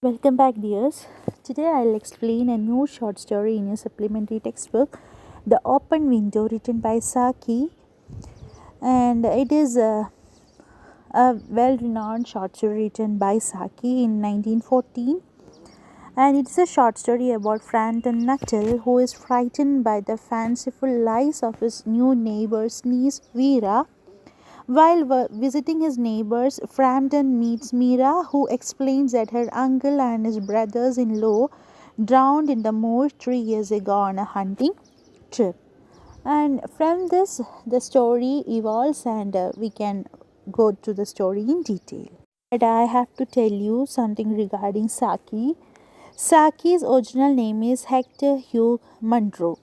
Welcome back, dears. Today I'll explain a new short story in your supplementary textbook, The Open Window, written by Saki, and it is a well renowned short story written by Saki in 1914. And it's a short story about Frampton Nuttall, who is frightened by the fanciful lies of his new neighbor's niece Vera. While visiting his neighbors, Frampton meets Mira, who explains that her uncle and his brothers in law drowned in the moor 3 years ago on a hunting trip. And from this, the story evolves, and we can go to the story in detail. But I have to tell you something regarding Saki. Saki's original name is Hector Hugh Munro,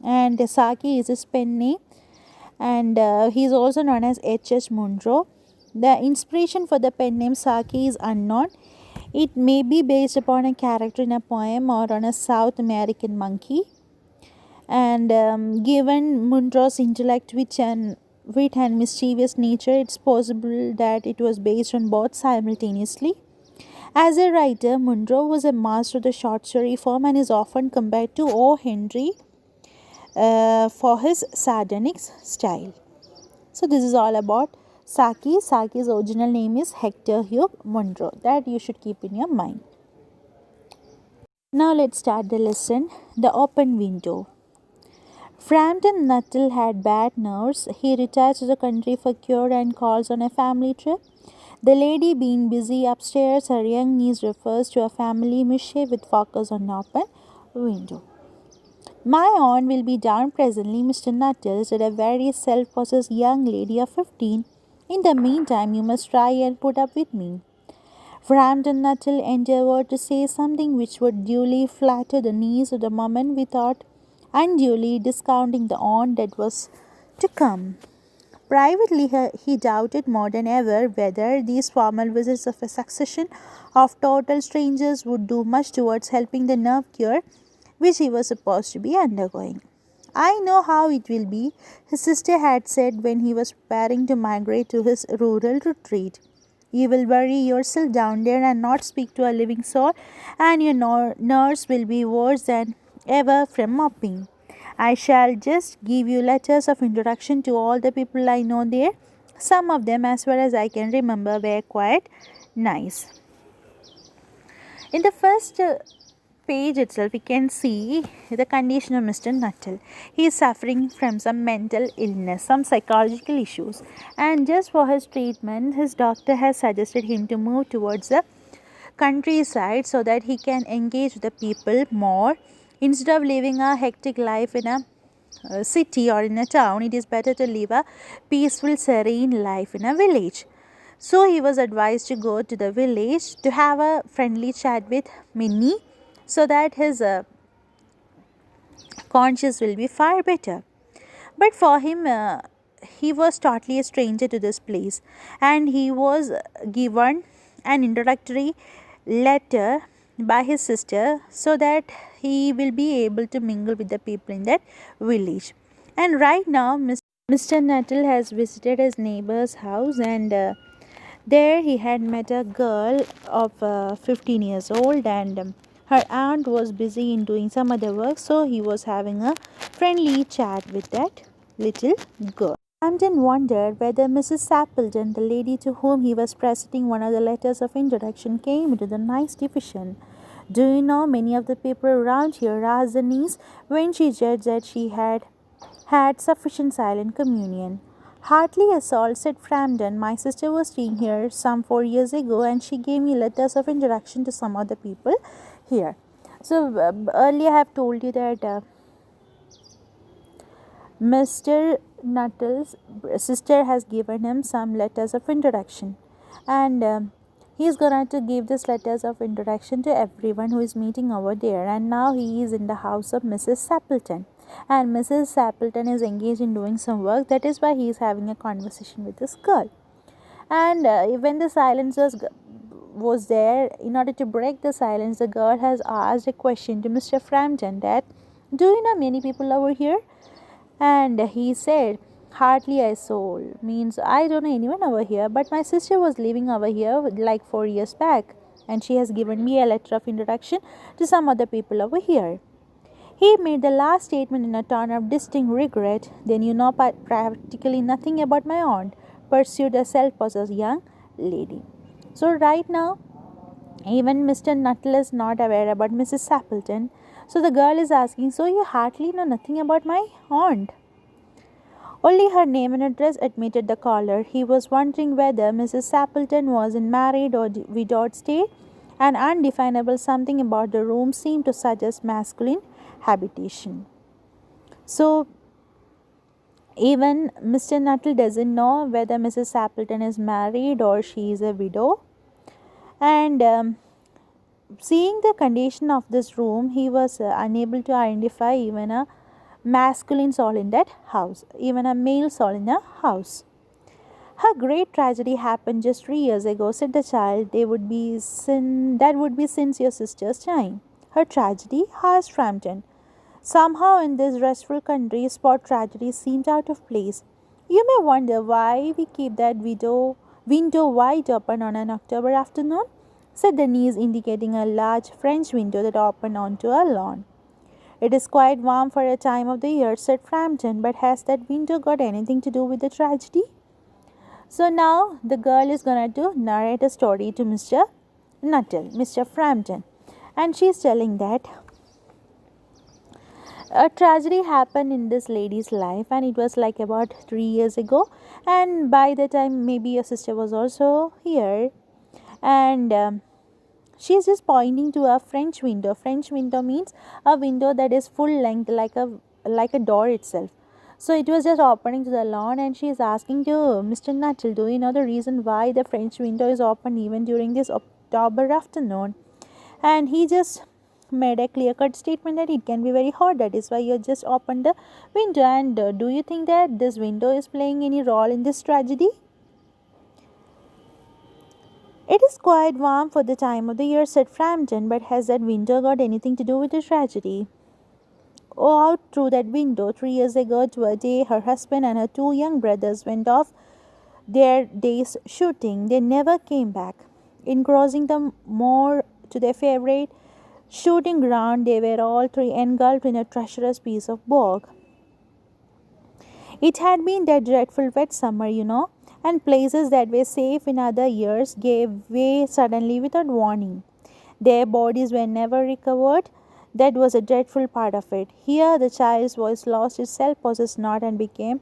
and Saki is his pen name, and he is also known as H.H. Munro. The inspiration for the pen name Saki is unknown. It may be based upon a character in a poem or on a South American monkey. And given Munro's intellect, wit and mischievous nature, it's possible that it was based on both simultaneously. As a writer, Munro was a master of the short story form and is often compared to O. Henry for his sardonic style. So this is all about Saki. Saki's original name is Hector Hugh Munro. That you should keep in your mind. Now let's start the lesson. The Open Window. Frampton Nuttall had bad nerves. He retires to the country for cure and calls on a family trip. The lady being busy upstairs, her young niece refers to a family mischief with focus on open window. My aunt will be down presently, Mr. Nuttall, said a very self-possessed young lady of 15. In the meantime, you must try and put up with me. Frampton Nuttall endeavoured to say something which would duly flatter the niece of the moment without unduly discounting the aunt that was to come. Privately, he doubted more than ever whether these formal visits of a succession of total strangers would do much towards helping the nerve cure which he was supposed to be undergoing. I know how it will be, his sister had said when he was preparing to migrate to his rural retreat. You will bury yourself down there and not speak to a living soul, and your nerves will be worse than ever from mopping. I shall just give you letters of introduction to all the people I know there. Some of them, as far as I can remember, were quite nice. In the first page itself, we can see the condition of Mr. Nuttall. He is suffering from some mental illness, some psychological issues, and just for his treatment, his doctor has suggested him to move towards the countryside so that he can engage with the people more. Instead of living a hectic life in a city or in a town, it is better to live a peaceful, serene life in a village. So he was advised to go to the village to have a friendly chat with Minnie so that his conscience will be far better. But for him, he was totally a stranger to this place, and he was given an introductory letter by his sister so that he will be able to mingle with the people in that village. And right now, Mr. Nuttall has visited his neighbor's house, and there he had met a girl of 15 years old, and her aunt was busy in doing some other work, so he was having a friendly chat with that little girl. Hampton wondered whether Mrs. Sappleton, the lady to whom he was presenting one of the letters of introduction, came into the nice division. Do you know many of the people around here? Asked the niece when she judged that she had had sufficient silent communion. Hardly a soul, said Frampton. My sister was staying here some 4 years ago, and she gave me letters of introduction to some of the people here. So earlier I have told you that Mr. Nuttall's sister has given him some letters of introduction, and he is going to give these letters of introduction to everyone who is meeting over there. And now he is in the house of Mrs. Sappleton, and Mrs. Sappleton is engaged in doing some work. That is why he is having a conversation with this girl. And when the silence was there, in order to break the silence, the girl has asked a question to Mr. Frampton that, do you know many people over here? And he said, hardly a soul. Means I don't know anyone over here, but my sister was living over here like 4 years back, and she has given me a letter of introduction to some other people over here. He made the last statement in a tone of distinct regret. Then you know practically nothing about my aunt, pursued a self possessed young lady. So, right now, even Mr. Nuttall is not aware about Mrs. Sappleton. So, the girl is asking, so you hardly know nothing about my aunt? Only her name and address, admitted the caller. He was wondering whether Mrs. Sappleton was in married or widowed state. An undefinable something about the room seemed to suggest masculine habitation. So, even Mr. Nuttall doesn't know whether Mrs. Sappleton is married or she is a widow. And seeing the condition of this room, he was unable to identify even a masculine soul in that house, even a male soul in the house. Her great tragedy happened just 3 years ago, said the child. That would be since your sister's time. Her tragedy? Asked Frampton. Somehow in this restful country, spot tragedy seems out of place. You may wonder why we keep that window wide open on an October afternoon, said Denise, indicating a large French window that opened onto a lawn. It is quite warm for a time of the year, said Frampton, but has that window got anything to do with the tragedy? So now the girl is going to narrate a story to Mr. Nuttall, Mr. Frampton, and she is telling that a tragedy happened in this lady's life, and it was like about 3 years ago, and by the time maybe your sister was also here, and she is just pointing to a French window. French window means a window that is full length, like a door itself. So it was just opening to the lawn, and she is asking to Mr. Nuttall, do you know the reason why the French window is open even during this October afternoon? And he just made a clear cut statement that it can be very hot. That is why you just opened the window. And do you think that this window is playing any role in this tragedy? It is quite warm for the time of the year, said Frampton, but has that window got anything to do with the tragedy? Oh, out through that window, 3 years ago to a day, her husband and her two young brothers went off their day's shooting. They never came back. In crossing the moor to their favorite shooting ground, they were all three engulfed in a treacherous piece of bog. It had been that dreadful wet summer, and places that were safe in other years gave way suddenly without warning. Their bodies were never recovered. That was a dreadful part of it. Here the child's voice lost its self-possessed note and became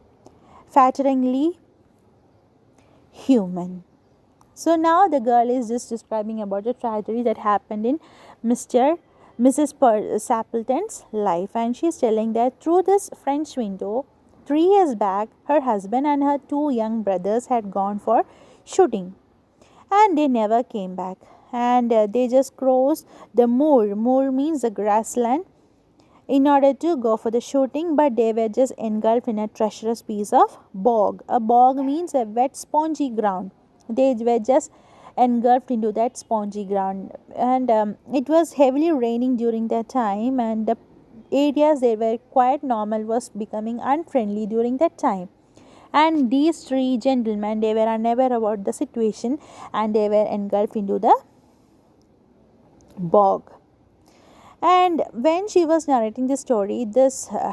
falteringly human. So now the girl is just describing about the tragedy that happened in Mrs. Sappleton's life, and she's telling that through this French window, 3 years back, her husband and her two young brothers had gone for shooting, and they never came back. And they just crossed the moor. Moor means the grassland, in order to go for the shooting, but they were just engulfed in a treacherous piece of bog. A bog means a wet, spongy ground. They were just engulfed into that spongy ground, and it was heavily raining during that time, and the areas that were quite normal was becoming unfriendly during that time. And these three gentlemen, they were unaware about the situation, and they were engulfed into the bog. And when she was narrating the story,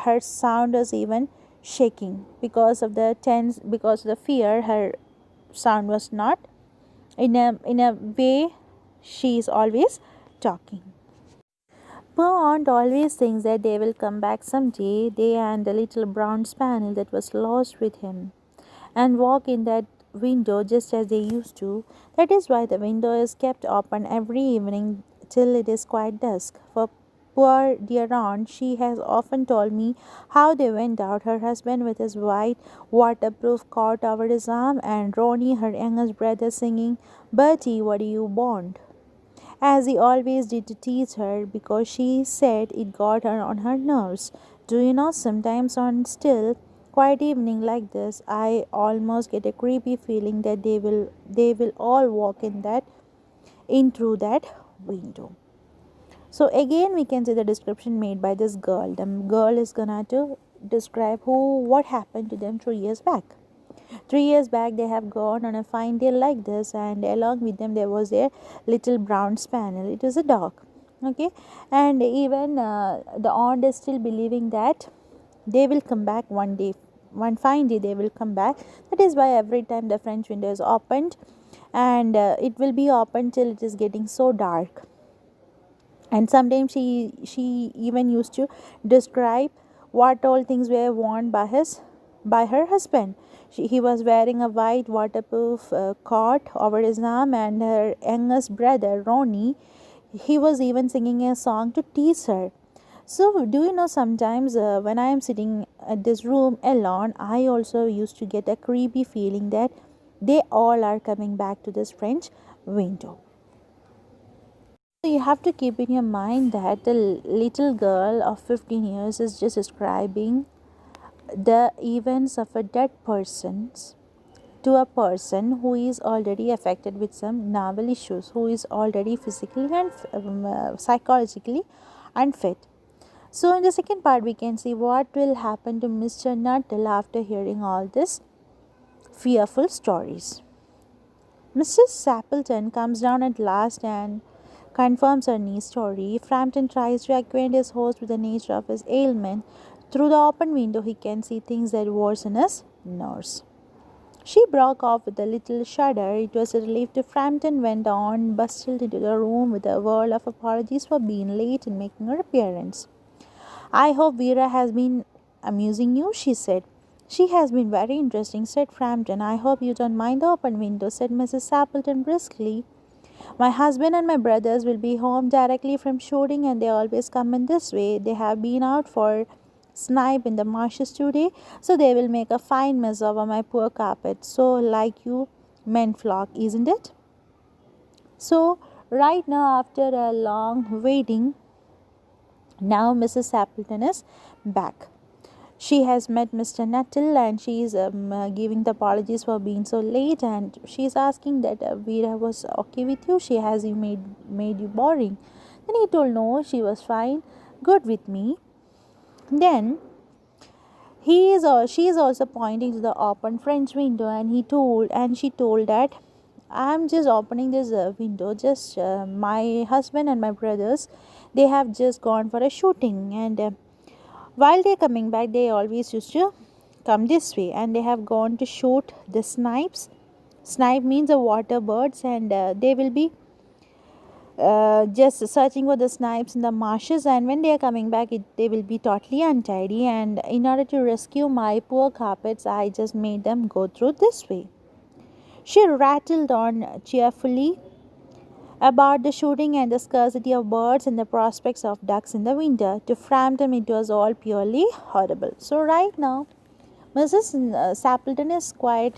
her sound was even shaking because of the fear. Her sound was not in a way she is always talking. Poor aunt always thinks that they will come back someday, they and the little brown spaniel that was lost with him, and walk in that window just as they used to. That is why the window is kept open every evening till it is quite dusk. For poor dear aunt, she has often told me how they went out, her husband with his white waterproof coat over his arm, and Ronnie, her youngest brother, singing, Bertie, what do you want? As he always did to tease her, because she said it got her on her nerves. Do you know, sometimes on still quiet evening like this, I almost get a creepy feeling that they will all walk in through that window. So again, we can see the description made by this girl. The girl is gonna to describe what happened to them 3 years back. 3 years back, they have gone on a fine day like this, and along with them, there was a little brown spaniel. It was a dog. Okay, and even the aunt is still believing that they will come back one day, one fine day, they will come back. That is why every time the French window is opened, and it will be open till it is getting so dark. And sometimes she even used to describe what all things were worn by her husband. He was wearing a white waterproof coat over his arm, and her youngest brother Ronnie, he was even singing a song to tease her. So, do you know, sometimes when I am sitting at this room alone, I also used to get a creepy feeling that they all are coming back to this French window. So you have to keep in your mind that the little girl of 15 years is just describing the events of a dead person to a person who is already affected with some novel issues, who is already physically and psychologically unfit. So, in the second part, we can see what will happen to Mr. Nuttall after hearing all these fearful stories. Mrs. Sappleton comes down at last and confirms her niece's story. Frampton tries to acquaint his host with the nature of his ailment. Through the open window, he can see things that worsen his nerves. She broke off with a little shudder. It was a relief to Frampton when the aunt bustled into the room with a whirl of apologies for being late in making her appearance. I hope Vera has been amusing you, she said. She has been very interesting, said Frampton. I hope you don't mind the open window, said Mrs. Sappleton briskly. My husband and my brothers will be home directly from shooting, and they always come in this way. They have been out for snipe in the marshes today, so they will make a fine mess over my poor carpet. So like you men flock, isn't it? So right now, after a long waiting, now Mrs. Appleton is back. She has met Mr. Nuttall, and she is giving the apologies for being so late, and she is asking that Vera was okay with you. She has you made you boring. Then he told no, she was fine, good with me. Then she is also pointing to the open French window, and she told that I'm just opening this window. Just my husband and my brothers, they have just gone for a shooting, and while they're coming back, they always used to come this way, and they have gone to shoot the snipes. Snipe means the water birds, and they will be just searching for the snipes in the marshes, and when they are coming back, they will be totally untidy, and in order to rescue my poor carpets, I just made them go through this way. She rattled on cheerfully about the shooting and the scarcity of birds and the prospects of ducks in the winter. To Frampton, it was all purely horrible. So right now, Mrs. Sappleton is quite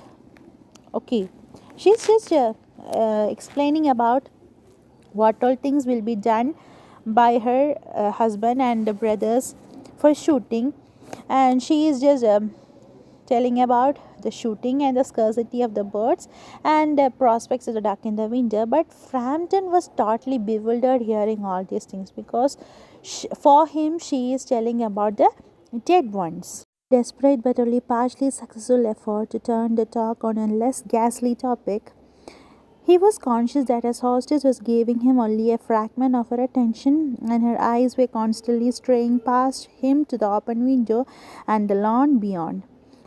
okay. She's just explaining about what all things will be done by her husband and the brothers for shooting, and she is just telling about the shooting and the scarcity of the birds and the prospects of the duck in the winter. But Frampton was totally bewildered hearing all these things, because for him she is telling about the dead ones. Desperate but only partially successful effort to turn the talk on a less ghastly topic, he was conscious that his hostess was giving him only a fragment of her attention, and her eyes were constantly straying past him to the open window and the lawn beyond.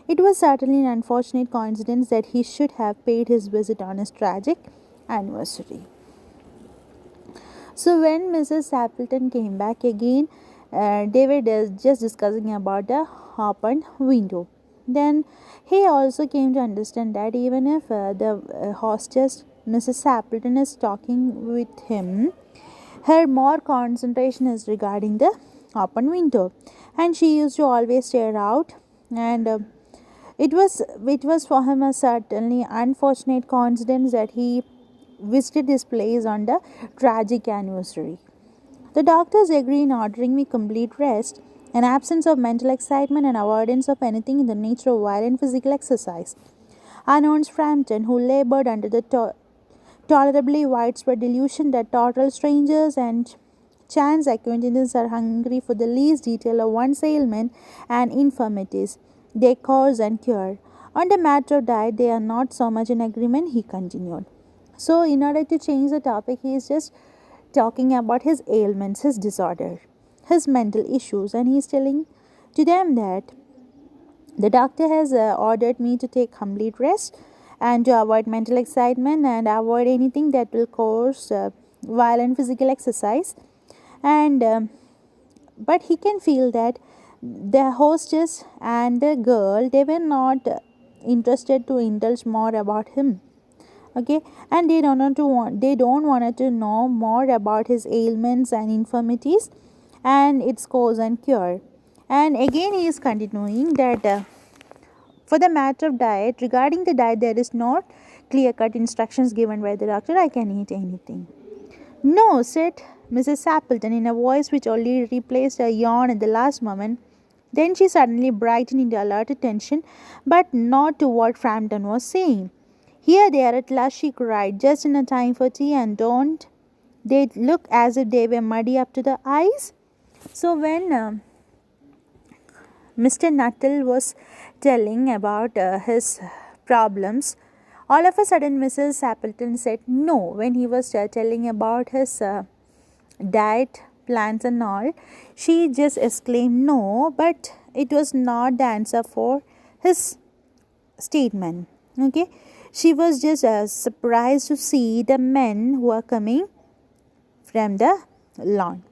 It was certainly an unfortunate coincidence that he should have paid his visit on his tragic anniversary. So, when Mrs. Appleton came back again, they were just discussing about the open window. Then he also came to understand that even if the hostess Mrs. Appleton is talking with him, her more concentration is regarding the open window, and she used to always stare out. And it was for him a certainly unfortunate coincidence that he visited this place on the tragic anniversary. The doctors agree in ordering me complete rest, an absence of mental excitement, and avoidance of anything in the nature of violent physical exercise, announced Frampton, who labored under the tolerably widespread delusion that total strangers and chance acquaintances are hungry for the least detail of one's ailment and infirmities, they cause and cure. On the matter of diet, they are not so much in agreement, he continued. So, in order to change the topic, he is just talking about his ailments, his disorder, his mental issues, and he's telling to them that the doctor has ordered me to take complete rest and to avoid mental excitement and avoid anything that will cause violent physical exercise. And but he can feel that the hostess and the girl, they were not interested to indulge more about him. Okay, and they don't wanted to know more about his ailments and infirmities and its cause and cure. And again he is continuing that for the matter of diet, regarding the diet, there is not clear cut instructions given by the doctor. I can eat anything. No, said Mrs. Appleton in a voice which only replaced a yawn at the last moment. Then she suddenly brightened into alert attention, but not to what Frampton was saying. Here they are at last, she cried, just in a time for tea, and don't they look as if they were muddy up to the eyes? So when Mr. Nuttall was telling about his problems, all of a sudden Mrs. Appleton said no when he was telling about his diet plans and all. She just exclaimed no, but it was not the answer for his statement. Okay, she was just surprised to see the men who are coming from the lawn,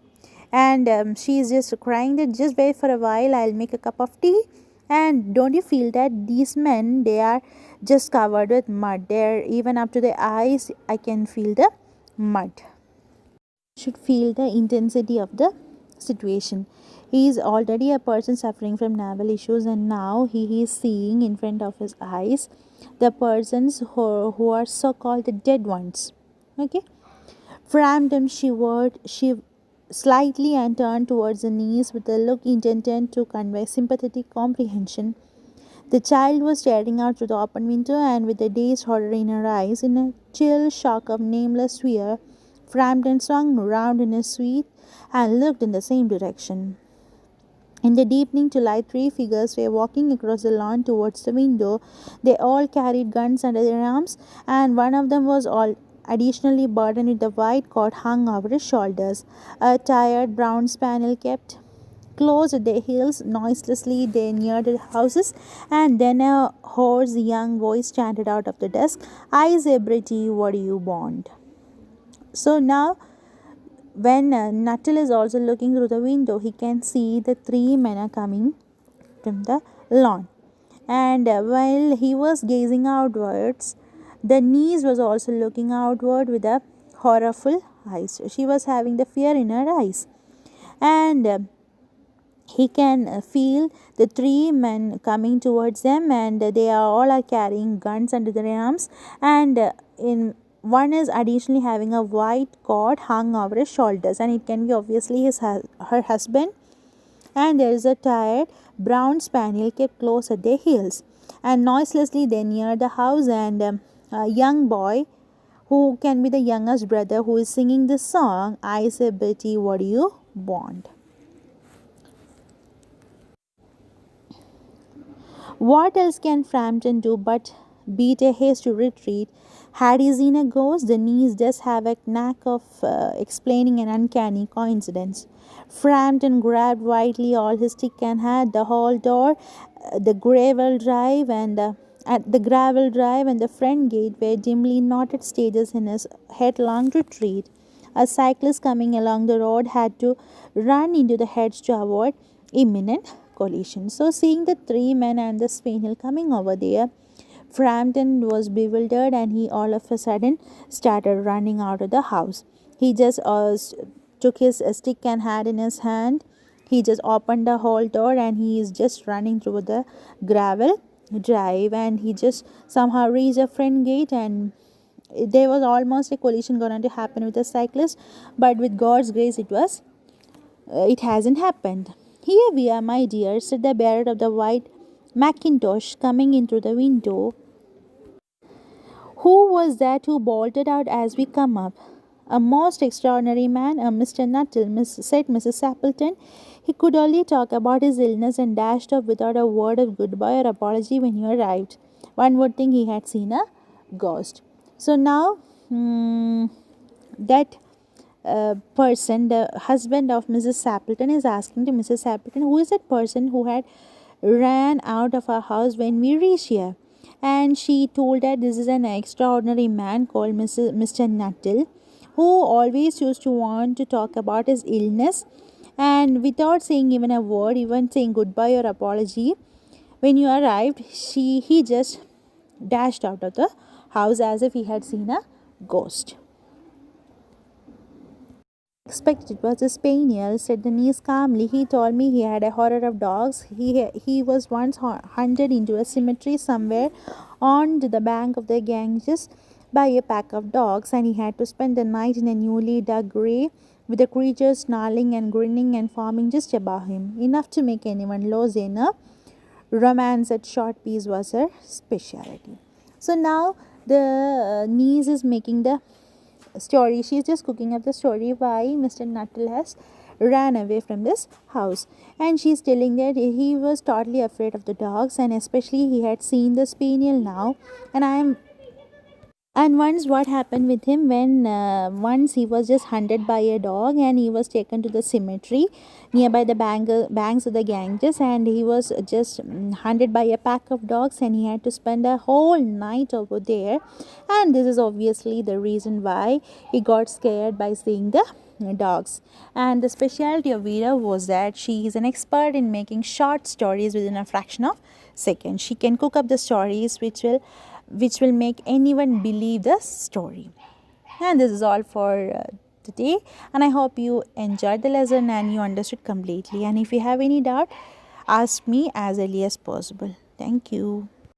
and she is just crying that just wait for a while, I'll make a cup of tea. And don't you feel that these men, they are just covered with mud, they're even up to their eyes, I can feel the mud. Should feel the intensity of the situation. He is already a person suffering from naval issues, and now he is seeing in front of his eyes the persons who are so called the dead ones. Okay, Frampton shivered slightly and turned towards the niece with a look intended to convey sympathetic comprehension. The child was staring out through the open window, and with a dazed horror in her eyes, in a chill shock of nameless fear, Frampton swung round in his seat and looked in the same direction. In the deepening twilight, three figures were walking across the lawn towards the window. They all carried guns under their arms, and one of them was all additionally burdened with the white coat hung over his shoulders. A tired brown spaniel kept close at their heels. Noiselessly they neared the houses, and then a hoarse young voice chanted out of the dusk, I say, Britty, what do you want? So now, when Nuttall is also looking through the window, he can see the three men are coming from the lawn. And while he was gazing outwards, the niece was also looking outward with a horrible eyes. She was having the fear in her eyes. And he can feel the three men coming towards them, and they are all are carrying guns under their arms, and in one is additionally having a white cord hung over his shoulders, and it can be obviously her husband. And there is a tired brown spaniel kept close at their heels, and noiselessly they near the house, and a young boy who can be the youngest brother who is singing this song, I say, Betty, what do you want? What else can Frampton do but beat a hasty retreat? Had he seen a ghost? The niece does have a knack of explaining an uncanny coincidence. Frampton grabbed wildly all his stick and had the hall door, the gravel drive, and at the gravel drive and the front gate were dimly knotted stages in his headlong retreat. A cyclist coming along the road had to run into the hedge to avoid imminent collision. So, seeing the three men and the spaniel coming over there, Frampton was bewildered, and he all of a sudden started running out of the house. He just took his stick and had in his hand. He just opened the hall door, and he is just running through the gravel drive, and he just somehow reached the front gate, and there was almost a collision going to happen with the cyclist, but with God's grace it hasn't happened. Here we are, my dear, said the bearer of the white mackintosh coming in through the window. Who was that who bolted out as we come up? A most extraordinary man, a Mr. Nuttall, said Mrs. Appleton. He could only talk about his illness and dashed off without a word of goodbye or apology when you arrived. one would think he had seen a ghost. So now, that person, the husband of Mrs. Sappleton, is asking to Mrs. Sappleton, who is that person who had ran out of our house when we reached here? And she told that this is an extraordinary man called Mr. Nuttall, who always used to want to talk about his illness, and without saying even a word, even saying goodbye or apology, when you arrived, he just dashed out of the house as if he had seen a ghost. Expected it was a spaniel, said the niece calmly. He told me he had a horror of dogs. He was once hunted into a cemetery somewhere on the bank of the Ganges by a pack of dogs, and he had to spend the night in a newly dug grave with the creatures snarling and grinning and forming just above him, enough to make anyone lose a nerve. Romance at short piece was her specialty. So now the niece is making the story. She's just cooking up the story why Mr. Nuttall has ran away from this house, and she's telling that he was totally afraid of the dogs, and especially he had seen the spaniel now. And once what happened with him, when once he was just hunted by a dog, and he was taken to the cemetery nearby the banks of the Ganges, and he was just hunted by a pack of dogs, and he had to spend a whole night over there. And this is obviously the reason why he got scared by seeing the dogs. And the specialty of Veera was that she is an expert in making short stories within a fraction of seconds. She can cook up the stories which will make anyone believe the story. And this is all for today, and I hope you enjoyed the lesson and you understood completely. And if you have any doubt, ask me as early as possible. Thank you.